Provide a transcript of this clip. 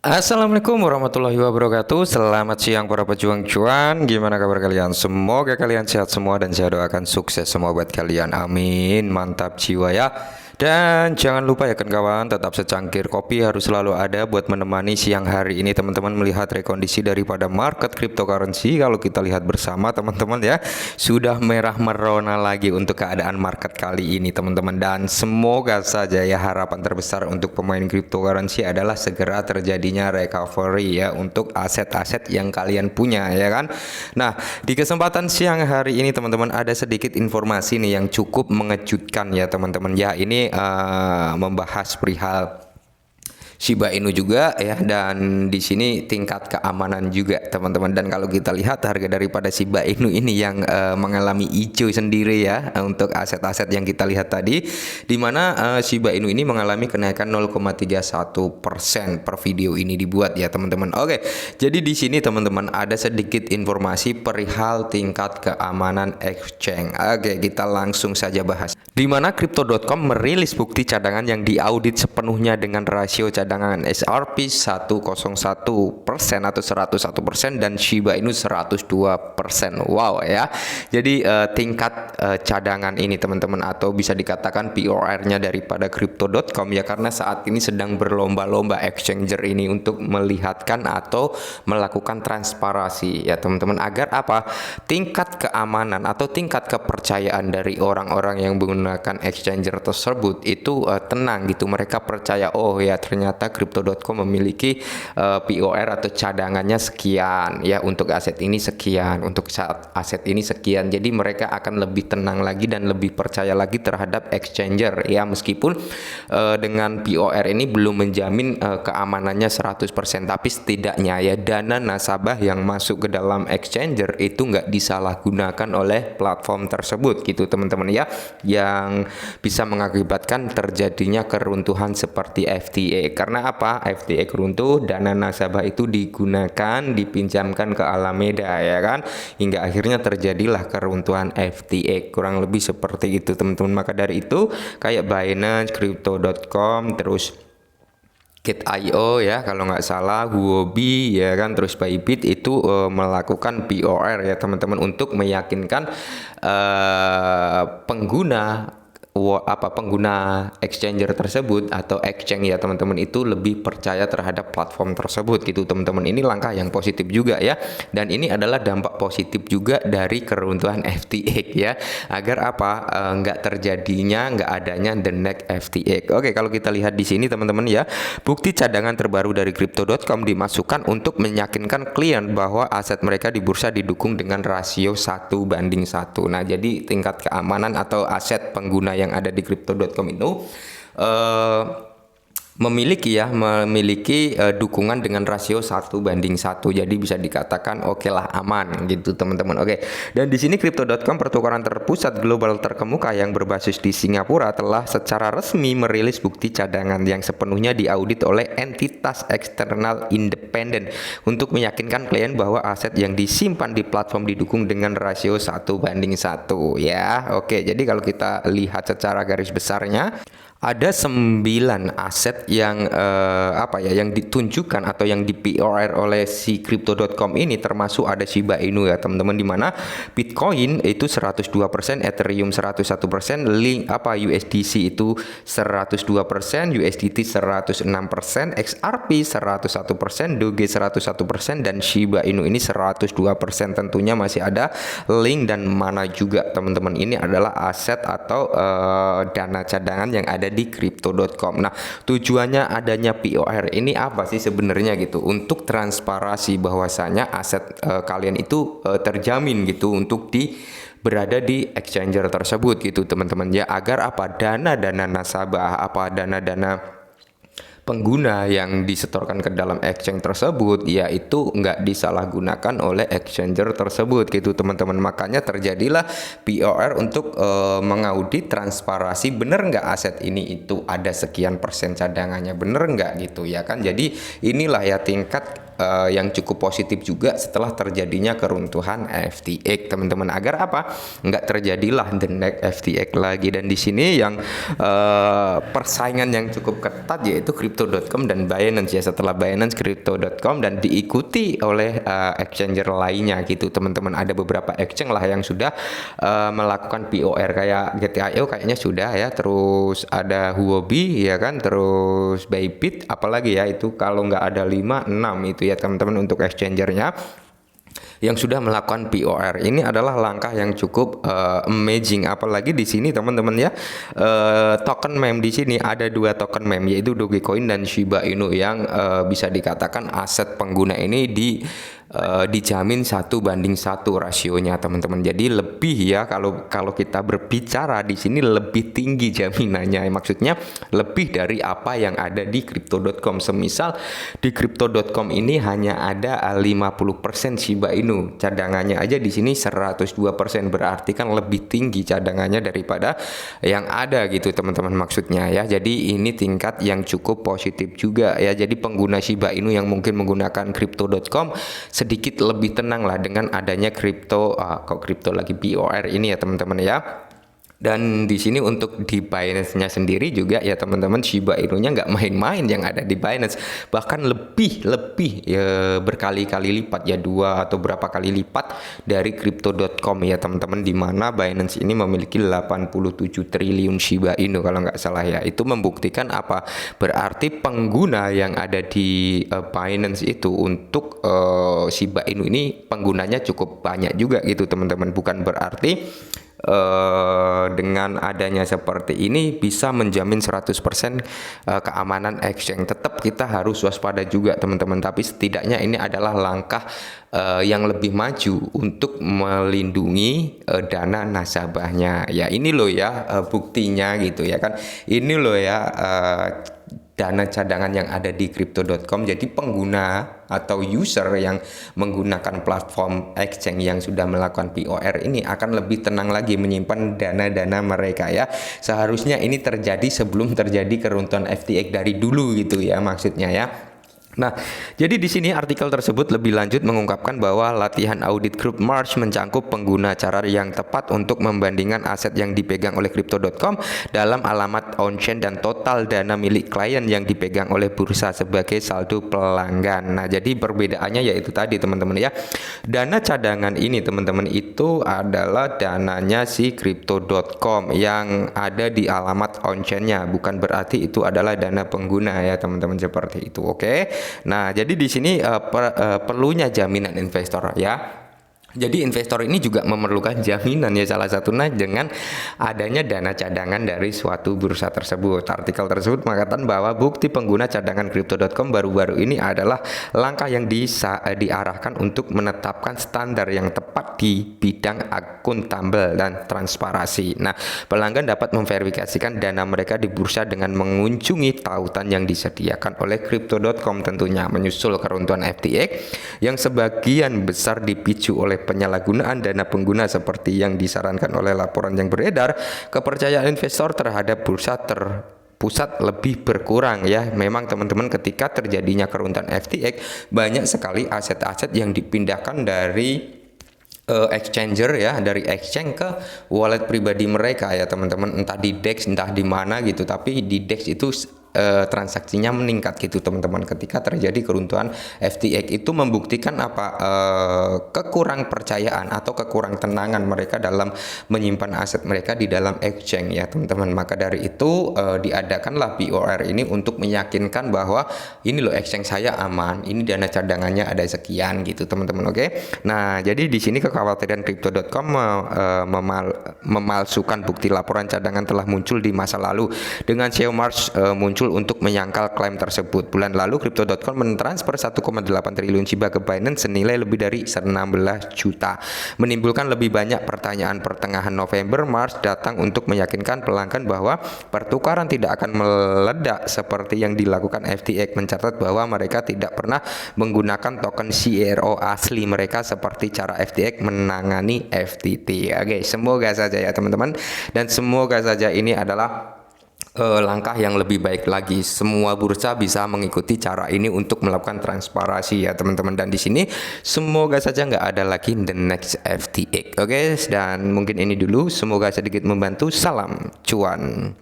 Assalamualaikum warahmatullahi wabarakatuh. Selamat siang para pejuang cuan. Gimana kabar kalian? Semoga kalian sehat semua dan saya doakan sukses semua buat kalian. Amin. Mantap jiwa ya. Dan jangan lupa ya kawan, tetap secangkir kopi harus selalu ada buat menemani siang hari ini teman-teman melihat rekondisi daripada market cryptocurrency. Kalau kita lihat bersama teman-teman ya, sudah merah merona lagi untuk keadaan market kali ini teman-teman. Dan semoga saja ya harapan terbesar untuk pemain cryptocurrency adalah segera terjadinya recovery ya untuk aset-aset yang kalian punya ya kan. Nah, di kesempatan siang hari ini teman-teman ada sedikit informasi nih yang cukup mengejutkan ya teman-teman ya. Ini membahas perihal Shiba Inu juga ya, dan di sini tingkat keamanan juga teman-teman. Dan kalau kita lihat harga daripada Shiba Inu ini yang mengalami hijau sendiri ya untuk aset-aset yang kita lihat tadi, di mana Shiba Inu ini mengalami kenaikan 0,31% per video ini dibuat ya teman-teman. Oke, jadi di sini teman-teman ada sedikit informasi perihal tingkat keamanan exchange. Oke, kita langsung saja bahas. Di mana Crypto.com merilis bukti cadangan yang diaudit sepenuhnya dengan rasio cadangan XRP 101% atau 101% dan Shiba Inu 102%. Wow ya. Jadi tingkat cadangan ini teman-teman, atau bisa dikatakan POR-nya daripada Crypto.com ya, karena saat ini sedang berlomba-lomba exchanger ini untuk melihatkan atau melakukan transparansi ya teman-teman, agar apa? Tingkat keamanan atau tingkat kepercayaan dari orang-orang yang menggunakan exchanger tersebut itu tenang gitu. Mereka percaya, oh ya ternyata Crypto.com memiliki POR atau cadangannya sekian ya, untuk aset ini sekian, untuk aset ini sekian. Jadi mereka akan lebih tenang lagi dan lebih percaya lagi terhadap exchanger ya, meskipun dengan POR ini belum menjamin keamanannya 100%, tapi setidaknya ya dana nasabah yang masuk ke dalam exchanger itu nggak disalahgunakan oleh platform tersebut gitu teman-teman ya, yang bisa mengakibatkan terjadinya keruntuhan seperti FTA. Karena apa? FTA keruntuh, dana nasabah itu digunakan dipinjamkan ke Alameda ya kan, hingga akhirnya terjadilah keruntuhan FTA. Kurang lebih seperti itu teman-teman. Maka dari itu kayak Binance, Crypto.com, terus Gate.io ya kalau nggak salah, Huobi ya kan, terus Bybit itu melakukan POR ya teman-teman, untuk meyakinkan pengguna pengguna exchanger tersebut atau exchange ya teman-teman itu lebih percaya terhadap platform tersebut gitu teman-teman. Ini langkah yang positif juga ya, dan ini adalah dampak positif juga dari keruntuhan FTX ya, agar apa? Nggak terjadinya, nggak adanya the next FTX. Oke, kalau kita lihat di sini teman-teman ya, bukti cadangan terbaru dari Crypto.com dimasukkan untuk meyakinkan klien bahwa aset mereka di bursa didukung dengan rasio 1:1. Nah, jadi tingkat keamanan atau aset pengguna yang ada di Crypto.com itu memiliki dukungan dengan rasio 1:1. Jadi bisa dikatakan oke lah, aman gitu teman-teman. Oke. Dan di sini Crypto.com, pertukaran terpusat global terkemuka yang berbasis di Singapura, telah secara resmi merilis bukti cadangan yang sepenuhnya diaudit oleh entitas eksternal independen untuk meyakinkan klien bahwa aset yang disimpan di platform didukung dengan rasio 1:1 ya. Oke, jadi kalau kita lihat secara garis besarnya, ada 9 aset yang yang ditunjukkan atau yang di POR oleh si Crypto.com ini, termasuk ada Shiba Inu ya teman-teman, di mana Bitcoin itu 102%, Ethereum 101%, USDC itu 102%, USDT 106%, XRP 101%, Doge 101%, dan Shiba Inu ini 102%. Tentunya masih ada Link dan Mana juga teman-teman. Ini adalah aset atau dana cadangan yang ada di Crypto.com. Nah, tujuannya adanya POR ini apa sih sebenarnya gitu? Untuk transparansi bahwasanya aset kalian itu terjamin gitu untuk berada di exchanger tersebut gitu teman-teman ya, agar apa? Dana-dana nasabah, dana-dana pengguna yang disetorkan ke dalam exchange tersebut ya itu nggak disalahgunakan oleh exchanger tersebut gitu teman-teman. Makanya terjadilah POR untuk mengaudit transparansi, bener nggak aset ini itu ada sekian persen cadangannya, bener nggak gitu ya kan. Jadi inilah ya tingkat yang cukup positif juga setelah terjadinya keruntuhan FTX, teman-teman. Agar apa? Nggak terjadilah the next FTX lagi. Dan di sini yang persaingan yang cukup ketat yaitu Crypto.com dan Binance ya. Setelah Binance, Crypto.com, dan diikuti oleh exchanger lainnya gitu, teman-teman. Ada beberapa exchange lah yang sudah melakukan POR, kayak GTIO kayaknya sudah ya, terus ada Huobi ya kan, terus Bybit, apalagi ya itu kalau nggak ada 5, 6 itu ya teman-teman untuk exchangernya yang sudah melakukan POR. Ini adalah langkah yang cukup amazing, apalagi di sini teman-teman ya, token meme di sini ada 2 token meme yaitu Dogecoin dan Shiba Inu yang bisa dikatakan aset pengguna ini dijamin 1:1 rasionya, teman-teman. Jadi lebih ya, kalau kita berbicara di sini lebih tinggi jaminannya. Maksudnya lebih dari apa yang ada di Crypto.com. Semisal di Crypto.com ini hanya ada 50% Shiba Inu, cadangannya aja di sini 102%, berarti kan lebih tinggi cadangannya daripada yang ada gitu, teman-teman, maksudnya ya. Jadi ini tingkat yang cukup positif juga ya. Jadi pengguna Shiba Inu yang mungkin menggunakan Crypto.com sedikit lebih tenang lah dengan adanya kripto lagi POR ini ya, teman-teman ya. Dan di sini untuk di Binance-nya sendiri juga ya teman-teman, Shiba Inu-nya nggak main-main yang ada di Binance, bahkan lebih ya, berkali-kali lipat ya, 2 atau berapa kali lipat dari Crypto.com ya teman-teman, di mana Binance ini memiliki 87 triliun Shiba Inu kalau nggak salah ya. Itu membuktikan apa? Berarti pengguna yang ada di Binance itu untuk Shiba Inu ini penggunanya cukup banyak juga gitu, teman-teman. Bukan berarti dengan adanya seperti ini bisa menjamin 100% keamanan exchange. Tetap kita harus waspada juga, teman-teman, tapi setidaknya ini adalah langkah yang lebih maju untuk melindungi dana nasabahnya ya. Ini loh ya buktinya gitu ya kan. Ini loh ya dana cadangan yang ada di Crypto.com. Jadi pengguna atau user yang menggunakan platform exchange yang sudah melakukan POR ini akan lebih tenang lagi menyimpan dana-dana mereka ya. Seharusnya ini terjadi sebelum terjadi keruntuhan FTX dari dulu gitu ya, maksudnya ya. Nah, jadi di sini artikel tersebut lebih lanjut mengungkapkan bahwa latihan audit grup March mencangkup pengguna cara yang tepat untuk membandingkan aset yang dipegang oleh Crypto.com dalam alamat on-chain dan total dana milik klien yang dipegang oleh bursa sebagai saldo pelanggan. Nah, jadi perbedaannya yaitu tadi, teman-teman ya. Dana cadangan ini, teman-teman, itu adalah dananya si Crypto.com yang ada di alamat on-chain-nya, bukan berarti itu adalah dana pengguna ya, teman-teman, seperti itu. Oke. Nah, jadi di sini perlunya jaminan investor ya. Jadi investor ini juga memerlukan jaminan ya, salah satunya dengan adanya dana cadangan dari suatu bursa tersebut. Artikel tersebut mengatakan bahwa bukti pengguna cadangan Crypto.com baru-baru ini adalah langkah yang diarahkan untuk menetapkan standar yang tepat di bidang akuntabel dan transparansi. Nah, pelanggan dapat memverifikasikan dana mereka di bursa dengan mengunjungi tautan yang disediakan oleh Crypto.com, tentunya menyusul keruntuhan FTX yang sebagian besar dipicu oleh penyalahgunaan dana pengguna seperti yang disarankan oleh laporan yang beredar. Kepercayaan investor terhadap bursa terpusat lebih berkurang ya. Memang, teman-teman, ketika terjadinya keruntuhan FTX, banyak sekali aset-aset yang dipindahkan dari exchanger ya, dari exchange ke wallet pribadi mereka ya, teman-teman, entah di DEX entah di mana gitu. Tapi di DEX itu transaksinya meningkat gitu, teman-teman, ketika terjadi keruntuhan FTX. Itu membuktikan apa? Kekurang percayaan atau kekurang tenangan mereka dalam menyimpan aset mereka di dalam exchange ya, teman-teman. Maka dari itu diadakanlah POR ini untuk meyakinkan bahwa ini loh exchange saya aman, ini dana cadangannya ada sekian gitu, teman-teman. Oke. Nah, jadi di sini kekhawatiran Crypto.com memalsukan bukti laporan cadangan telah muncul di masa lalu dengan CEO March muncul untuk menyangkal klaim tersebut. Bulan lalu Crypto.com mentransfer 1,8 triliun Shiba ke Binance senilai lebih dari 16 juta. Menimbulkan lebih banyak pertanyaan. Pertengahan November, March datang untuk meyakinkan pelanggan bahwa pertukaran tidak akan meledak seperti yang dilakukan FTX, mencatat bahwa mereka tidak pernah menggunakan token CRO asli mereka seperti cara FTX menangani FTT. Oke, semoga saja ya, teman-teman, dan semoga saja ini adalah langkah yang lebih baik lagi. Semua bursa bisa mengikuti cara ini untuk melakukan transparansi ya teman-teman. Dan di sini semoga saja nggak ada lagi the next FTX. Oke, dan mungkin ini dulu. Semoga sedikit membantu. Salam cuan.